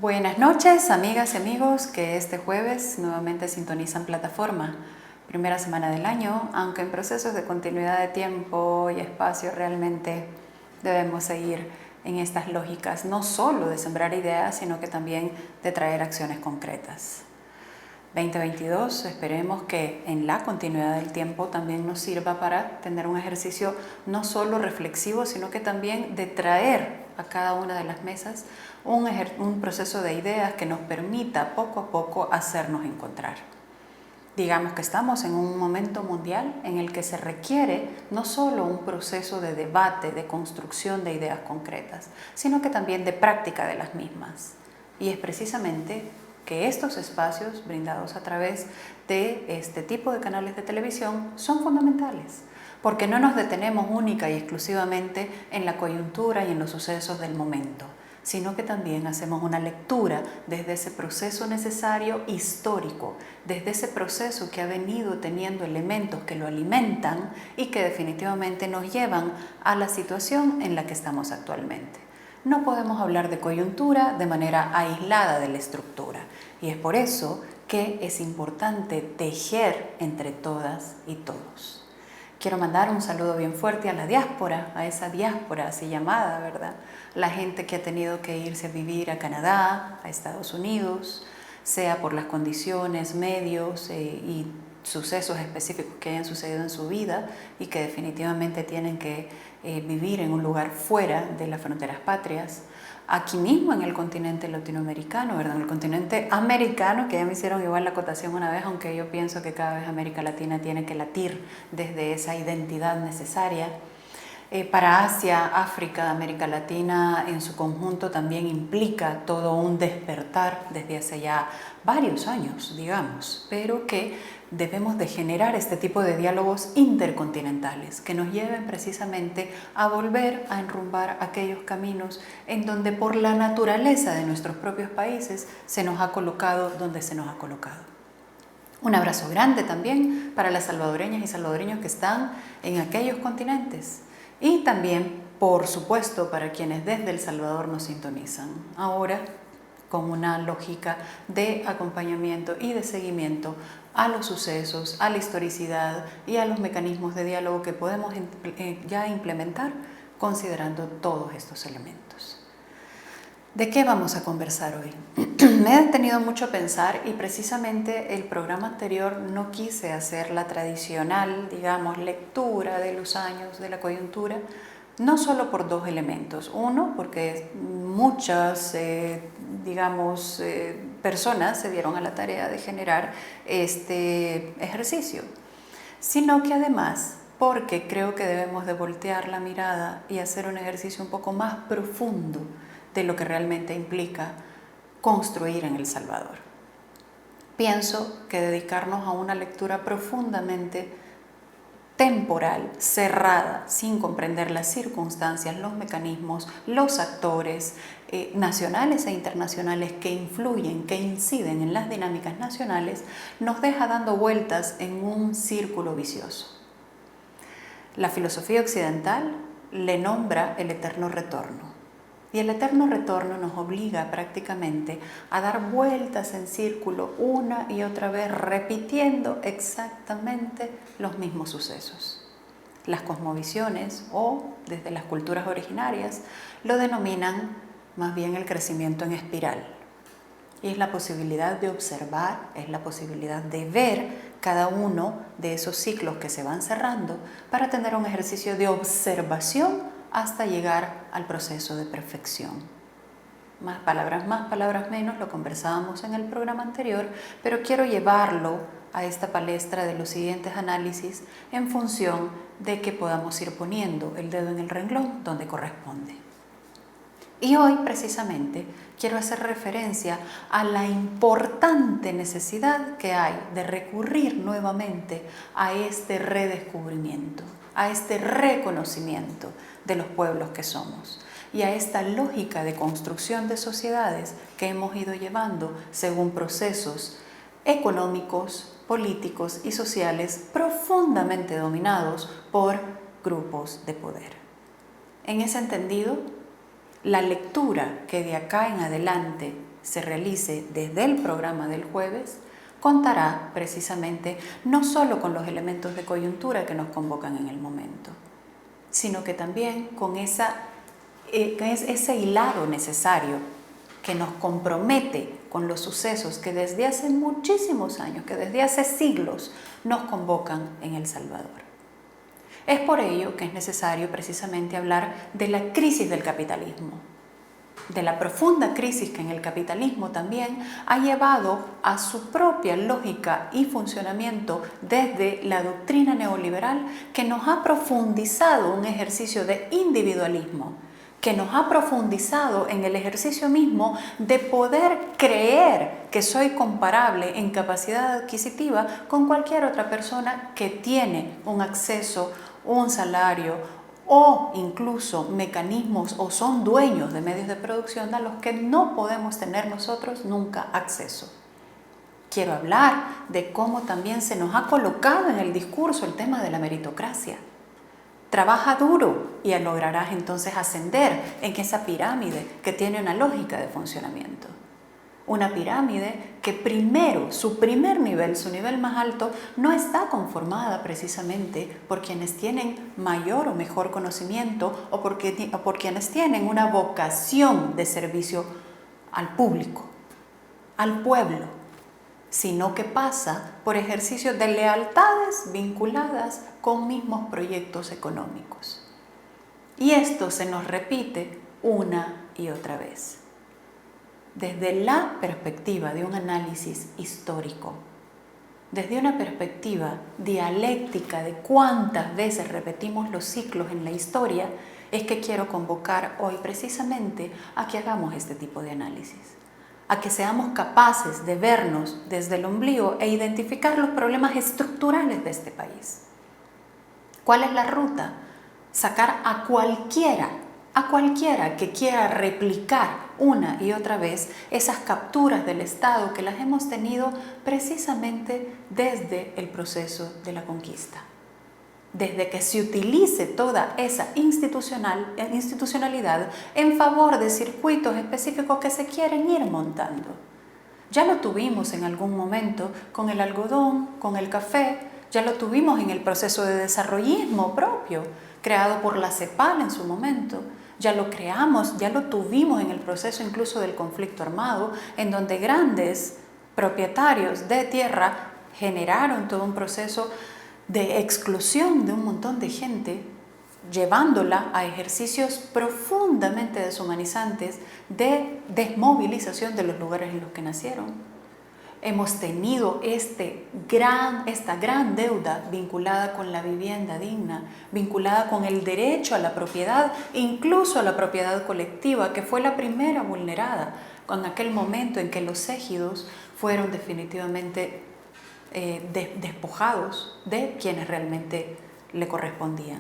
Buenas noches, amigas y amigos que este jueves nuevamente sintonizan plataforma. Primera semana del año, aunque en procesos de continuidad de tiempo y espacio realmente debemos seguir en estas lógicas, no solo de sembrar ideas, sino que también de traer acciones concretas. 2022, esperemos que en la continuidad del tiempo también nos sirva para tener un ejercicio no solo reflexivo, sino que también de traer a cada una de las mesas un proceso de ideas que nos permita poco a poco hacernos encontrar. Digamos que estamos en un momento mundial en el que se requiere no solo un proceso de debate, de construcción de ideas concretas, sino que también de práctica de las mismas. Y es precisamente que estos espacios brindados a través de este tipo de canales de televisión son fundamentales, porque no nos detenemos única y exclusivamente en la coyuntura y en los sucesos del momento, sino que también hacemos una lectura desde ese proceso necesario histórico, desde ese proceso que ha venido teniendo elementos que lo alimentan y que definitivamente nos llevan a la situación en la que estamos actualmente. No podemos hablar de coyuntura de manera aislada de la estructura, y es por eso que es importante tejer entre todas y todos. Quiero mandar un saludo bien fuerte a la diáspora, a esa diáspora así llamada, ¿verdad? La gente que ha tenido que irse a vivir a Canadá, a Estados Unidos, sea por las condiciones, medios y sucesos específicos que hayan sucedido en su vida y que definitivamente tienen que vivir en un lugar fuera de las fronteras patrias. Aquí mismo en el continente latinoamericano, ¿verdad? En el continente americano, que ya me hicieron igual la acotación una vez, aunque yo pienso que cada vez América Latina tiene que latir desde esa identidad necesaria. Para Asia, África, América Latina en su conjunto también implica todo un despertar desde hace ya varios años, digamos, pero que debemos de generar este tipo de diálogos intercontinentales que nos lleven precisamente a volver a enrumbar aquellos caminos en donde por la naturaleza de nuestros propios países se nos ha colocado donde se nos ha colocado. Un abrazo grande también para las salvadoreñas y salvadoreños que están en aquellos continentes. Y también, por supuesto, para quienes desde El Salvador nos sintonizan. Ahora, con una lógica de acompañamiento y de seguimiento a los sucesos, a la historicidad y a los mecanismos de diálogo que podemos ya implementar considerando todos estos elementos. ¿De qué vamos a conversar hoy? Me he detenido mucho a pensar y precisamente el programa anterior no quise hacer la tradicional, digamos, lectura de los años de la coyuntura, no solo por dos elementos. Uno, porque muchas, personas se dieron a la tarea de generar este ejercicio, sino que además porque creo que debemos de voltear la mirada y hacer un ejercicio un poco más profundo de lo que realmente implica construir en El Salvador. Pienso que dedicarnos a una lectura profundamente temporal, cerrada, sin comprender las circunstancias, los mecanismos, los actores nacionales e internacionales que influyen, que inciden en las dinámicas nacionales, nos deja dando vueltas en un círculo vicioso. La filosofía occidental le nombra el eterno retorno. Y el eterno retorno nos obliga prácticamente a dar vueltas en círculo una y otra vez, repitiendo exactamente los mismos sucesos. Las cosmovisiones, o desde las culturas originarias, lo denominan más bien el crecimiento en espiral. Y es la posibilidad de observar, es la posibilidad de ver cada uno de esos ciclos que se van cerrando para tener un ejercicio de observación hasta llegar al proceso de perfección. Más, palabras menos, lo conversábamos en el programa anterior, pero quiero llevarlo a esta palestra de los siguientes análisis en función de que podamos ir poniendo el dedo en el renglón donde corresponde. Y hoy, precisamente, quiero hacer referencia a la importante necesidad que hay de recurrir nuevamente a este redescubrimiento, a este reconocimiento de los pueblos que somos y a esta lógica de construcción de sociedades que hemos ido llevando según procesos económicos, políticos y sociales profundamente dominados por grupos de poder. En ese entendido, la lectura que de acá en adelante se realice desde el programa del jueves, contará precisamente no solo con los elementos de coyuntura que nos convocan en el momento, sino que también con ese hilado necesario que nos compromete con los sucesos que desde hace muchísimos años, que desde hace siglos nos convocan en El Salvador. Es por ello que es necesario precisamente hablar de la crisis del capitalismo, de la profunda crisis que en el capitalismo también ha llevado a su propia lógica y funcionamiento desde la doctrina neoliberal, que nos ha profundizado un ejercicio de individualismo, que nos ha profundizado en el ejercicio mismo de poder creer que soy comparable en capacidad adquisitiva con cualquier otra persona que tiene un acceso, un salario o incluso mecanismos o son dueños de medios de producción a los que no podemos tener nosotros nunca acceso. Quiero hablar de cómo también se nos ha colocado en el discurso el tema de la meritocracia. Trabaja duro y lograrás entonces ascender en esa pirámide que tiene una lógica de funcionamiento. Una pirámide que primero, su primer nivel, su nivel más alto, no está conformada precisamente por quienes tienen mayor o mejor conocimiento o por quienes tienen una vocación de servicio al público, al pueblo, sino que pasa por ejercicios de lealtades vinculadas con mismos proyectos económicos. Y esto se nos repite una y otra vez. Desde la perspectiva de un análisis histórico, desde una perspectiva dialéctica de cuántas veces repetimos los ciclos en la historia, es que quiero convocar hoy precisamente a que hagamos este tipo de análisis, a que seamos capaces de vernos desde el ombligo e identificar los problemas estructurales de este país. ¿Cuál es la ruta? Sacar a cualquiera que quiera replicar una y otra vez esas capturas del Estado que las hemos tenido precisamente desde el proceso de la conquista. Desde que se utilice toda esa institucionalidad en favor de circuitos específicos que se quieren ir montando. Ya lo tuvimos en algún momento con el algodón, con el café, ya lo tuvimos en el proceso de desarrollismo propio, creado por la CEPAL en su momento. Ya lo tuvimos en el proceso incluso del conflicto armado, en donde grandes propietarios de tierra generaron todo un proceso de exclusión de un montón de gente, llevándola a ejercicios profundamente deshumanizantes de desmovilización de los lugares en los que nacieron. Hemos tenido esta gran deuda vinculada con la vivienda digna, vinculada con el derecho a la propiedad, incluso a la propiedad colectiva, que fue la primera vulnerada con aquel momento en que los ejidos fueron definitivamente despojados de quienes realmente le correspondían.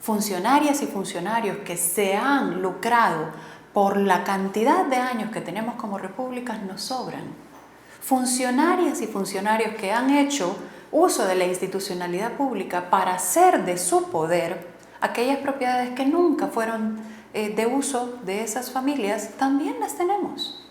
Funcionarias y funcionarios que se han lucrado por la cantidad de años que tenemos como repúblicas nos sobran. Funcionarias y funcionarios que han hecho uso de la institucionalidad pública para hacer de su poder aquellas propiedades que nunca fueron de uso de esas familias, también las tenemos.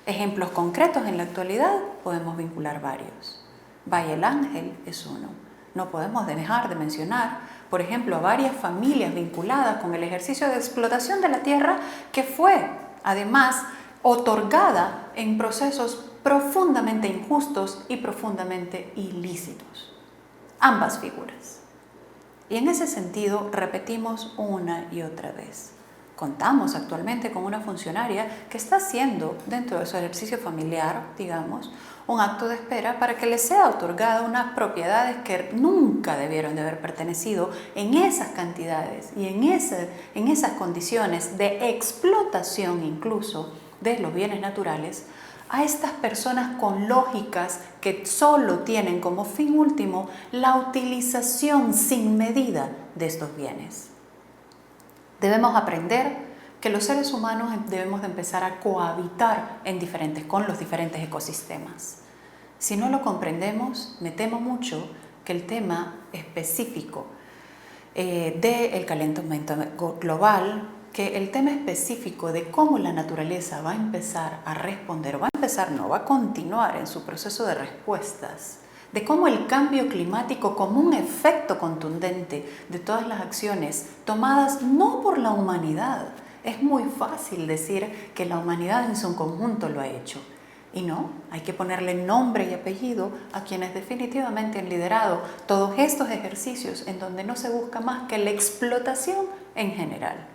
Ejemplos concretos en la actualidad podemos vincular varios. Valle El Ángel es uno. No podemos dejar de mencionar, por ejemplo, a varias familias vinculadas con el ejercicio de explotación de la tierra que fue, además, otorgada en procesos profundamente injustos y profundamente ilícitos. Ambas figuras. Y en ese sentido repetimos una y otra vez. Contamos actualmente con una funcionaria que está haciendo dentro de su ejercicio familiar, digamos, un acto de espera para que le sea otorgada unas propiedades que nunca debieron de haber pertenecido en esas cantidades y en esas condiciones de explotación incluso de los bienes naturales a estas personas con lógicas que solo tienen como fin último la utilización sin medida de estos bienes. Debemos aprender que los seres humanos debemos de empezar a cohabitar con los diferentes ecosistemas. Si no lo comprendemos, me temo mucho que el tema específico del calentamiento global que el tema específico de cómo la naturaleza va a empezar a responder, va a continuar en su proceso de respuestas, de cómo el cambio climático como un efecto contundente de todas las acciones tomadas no por la humanidad. Es muy fácil decir que la humanidad en su conjunto lo ha hecho. Y no, hay que ponerle nombre y apellido a quienes definitivamente han liderado todos estos ejercicios en donde no se busca más que la explotación en general.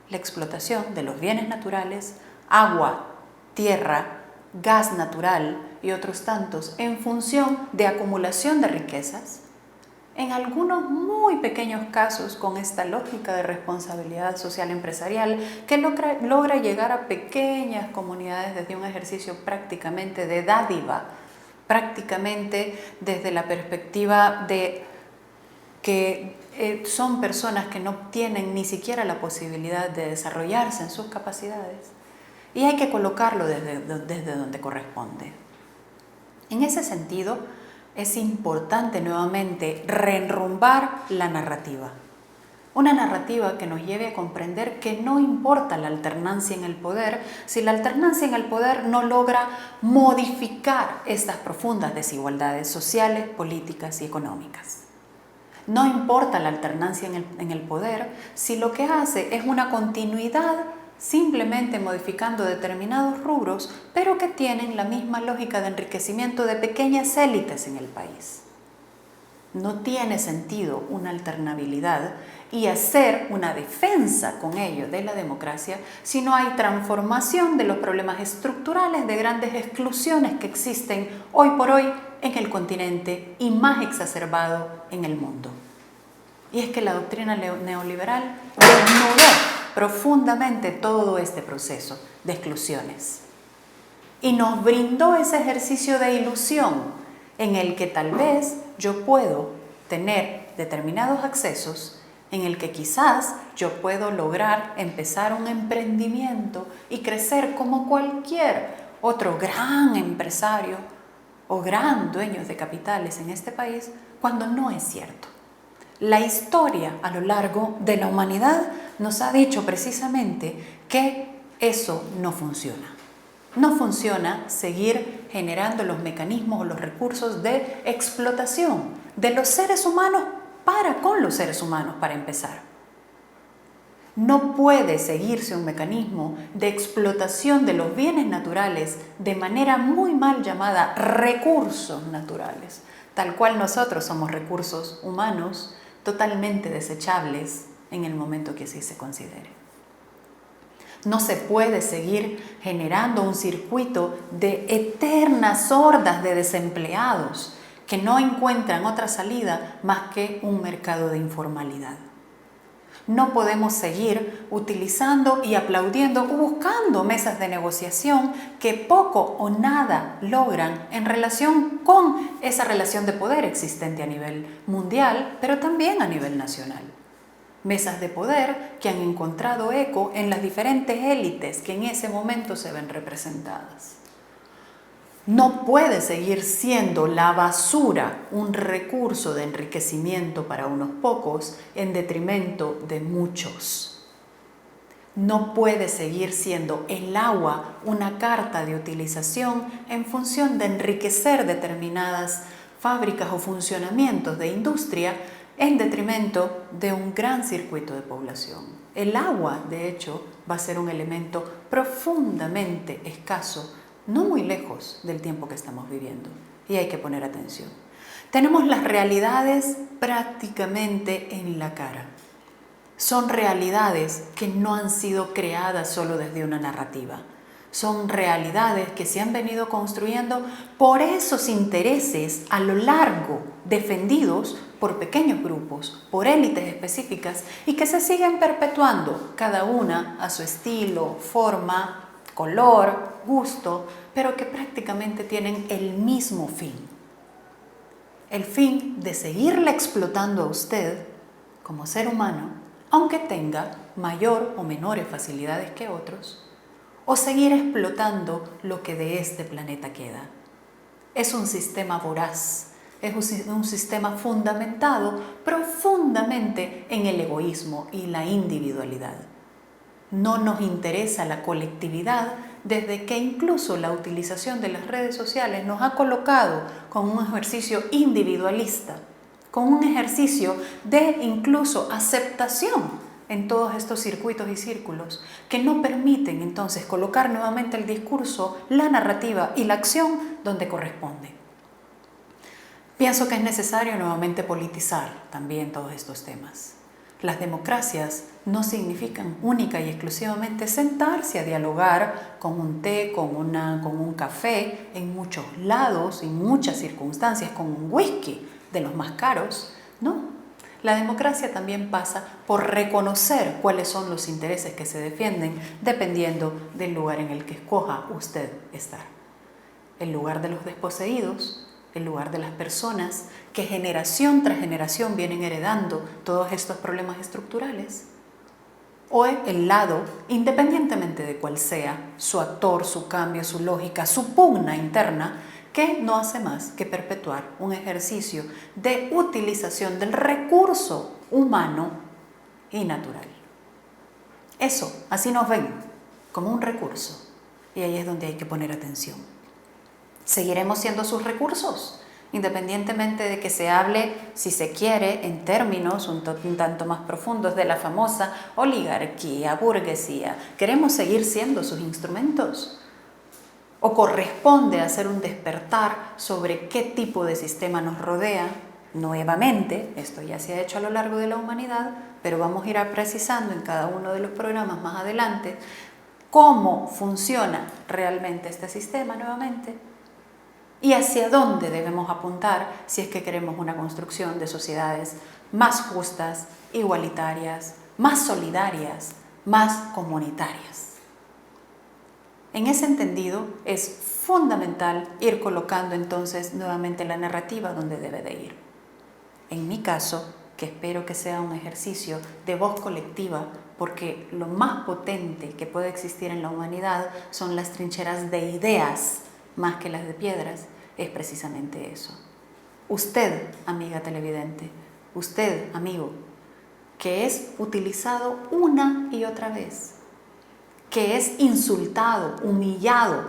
La explotación de los bienes naturales, agua, tierra, gas natural y otros tantos en función de acumulación de riquezas, en algunos muy pequeños casos con esta lógica de responsabilidad social empresarial que logra llegar a pequeñas comunidades desde un ejercicio prácticamente de dádiva, prácticamente desde la perspectiva de que son personas que no tienen ni siquiera la posibilidad de desarrollarse en sus capacidades, y hay que colocarlo desde donde corresponde. En ese sentido, es importante nuevamente reenrumbar la narrativa. Una narrativa que nos lleve a comprender que no importa la alternancia en el poder, si la alternancia en el poder no logra modificar estas profundas desigualdades sociales, políticas y económicas. No importa la alternancia en el poder si lo que hace es una continuidad simplemente modificando determinados rubros, pero que tienen la misma lógica de enriquecimiento de pequeñas élites en el país. No tiene sentido una alternabilidad y hacer una defensa con ello de la democracia si no hay transformación de los problemas estructurales de grandes exclusiones que existen hoy por hoy en el continente y más exacerbado en el mundo. Y es que la doctrina neoliberal desnudó profundamente todo este proceso de exclusiones y nos brindó ese ejercicio de ilusión en el que tal vez yo puedo tener determinados accesos, en el que quizás yo puedo lograr empezar un emprendimiento y crecer como cualquier otro gran empresario o gran dueño de capitales en este país, cuando no es cierto. La historia a lo largo de la humanidad nos ha dicho precisamente que eso no funciona. No funciona seguir generando los mecanismos o los recursos de explotación de los seres humanos con los seres humanos, para empezar. No puede seguirse un mecanismo de explotación de los bienes naturales de manera muy mal llamada recursos naturales, tal cual nosotros somos recursos humanos totalmente desechables en el momento que así se considere. No se puede seguir generando un circuito de eternas hordas de desempleados que no encuentran otra salida más que un mercado de informalidad. No podemos seguir utilizando y aplaudiendo o buscando mesas de negociación que poco o nada logran en relación con esa relación de poder existente a nivel mundial, pero también a nivel nacional. Mesas de poder que han encontrado eco en las diferentes élites que en ese momento se ven representadas. No puede seguir siendo la basura un recurso de enriquecimiento para unos pocos en detrimento de muchos. No puede seguir siendo el agua una carta de utilización en función de enriquecer determinadas fábricas o funcionamientos de industria en detrimento de un gran circuito de población. El agua, de hecho, va a ser un elemento profundamente escaso, no muy lejos del tiempo que estamos viviendo, y hay que poner atención. Tenemos las realidades prácticamente en la cara. Son realidades que no han sido creadas solo desde una narrativa. Son realidades que se han venido construyendo por esos intereses a lo largo, defendidos por pequeños grupos, por élites específicas, y que se siguen perpetuando, cada una a su estilo, forma, color, gusto, pero que prácticamente tienen el mismo fin. El fin de seguirle explotando a usted como ser humano, aunque tenga mayor o menores facilidades que otros, o seguir explotando lo que de este planeta queda. Es un sistema voraz, es un sistema fundamentado profundamente en el egoísmo y la individualidad. No nos interesa la colectividad desde que incluso la utilización de las redes sociales nos ha colocado con un ejercicio individualista, con un ejercicio de incluso aceptación en todos estos circuitos y círculos que no permiten entonces colocar nuevamente el discurso, la narrativa y la acción donde corresponde. Pienso que es necesario nuevamente politizar también todos estos temas. Las democracias no significan única y exclusivamente sentarse a dialogar con un té, con un café, en muchos lados, en muchas circunstancias, con un whisky de los más caros. No, la democracia también pasa por reconocer cuáles son los intereses que se defienden dependiendo del lugar en el que escoja usted estar. El lugar de los desposeídos, el lugar de las personas que generación tras generación vienen heredando todos estos problemas estructurales, o el lado, independientemente de cuál sea su actor, su cambio, su lógica, su pugna interna, que no hace más que perpetuar un ejercicio de utilización del recurso humano y natural. Eso, así nos ven, como un recurso, y ahí es donde hay que poner atención. ¿Seguiremos siendo sus recursos? Independientemente de que se hable, si se quiere, en términos un tanto más profundos de la famosa oligarquía, burguesía. ¿Queremos seguir siendo sus instrumentos? ¿O corresponde hacer un despertar sobre qué tipo de sistema nos rodea? Nuevamente, esto ya se ha hecho a lo largo de la humanidad, pero vamos a ir precisando en cada uno de los programas más adelante cómo funciona realmente este sistema nuevamente. Y hacia dónde debemos apuntar si es que queremos una construcción de sociedades más justas, igualitarias, más solidarias, más comunitarias. En ese entendido es fundamental ir colocando entonces nuevamente la narrativa donde debe de ir. En mi caso, que espero que sea un ejercicio de voz colectiva, porque lo más potente que puede existir en la humanidad son las trincheras de ideas más que las de piedras, es precisamente eso. Usted, amiga televidente, usted, amigo, que es utilizado una y otra vez, que es insultado, humillado,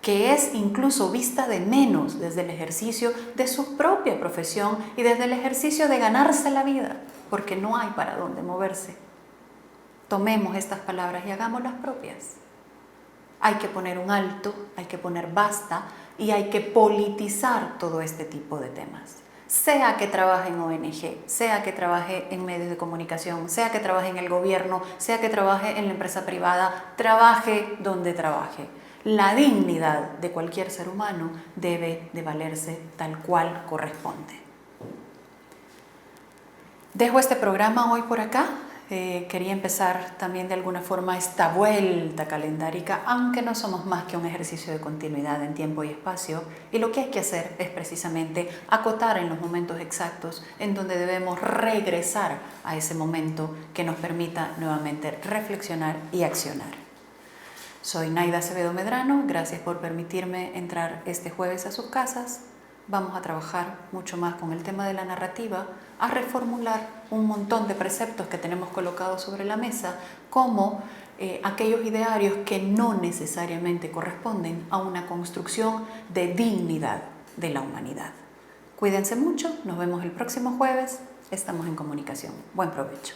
que es incluso vista de menos desde el ejercicio de su propia profesión y desde el ejercicio de ganarse la vida, porque no hay para dónde moverse. Tomemos estas palabras y hagámoslas propias. Hay que poner un alto, hay que poner basta y hay que politizar todo este tipo de temas. Sea que trabaje en ONG, sea que trabaje en medios de comunicación, sea que trabaje en el gobierno, sea que trabaje en la empresa privada, trabaje donde trabaje. La dignidad de cualquier ser humano debe de valerse tal cual corresponde. Dejo este programa hoy por acá. Quería empezar también de alguna forma esta vuelta calendárica, aunque no somos más que un ejercicio de continuidad en tiempo y espacio, y lo que hay que hacer es precisamente acotar en los momentos exactos en donde debemos regresar a ese momento que nos permita nuevamente reflexionar y accionar. Soy Naida Acevedo Medrano, gracias por permitirme entrar este jueves a sus casas. Vamos a trabajar mucho más con el tema de la narrativa, a reformular un montón de preceptos que tenemos colocados sobre la mesa, como aquellos idearios que no necesariamente corresponden a una construcción de dignidad de la humanidad. Cuídense mucho, nos vemos el próximo jueves, estamos en comunicación. Buen provecho.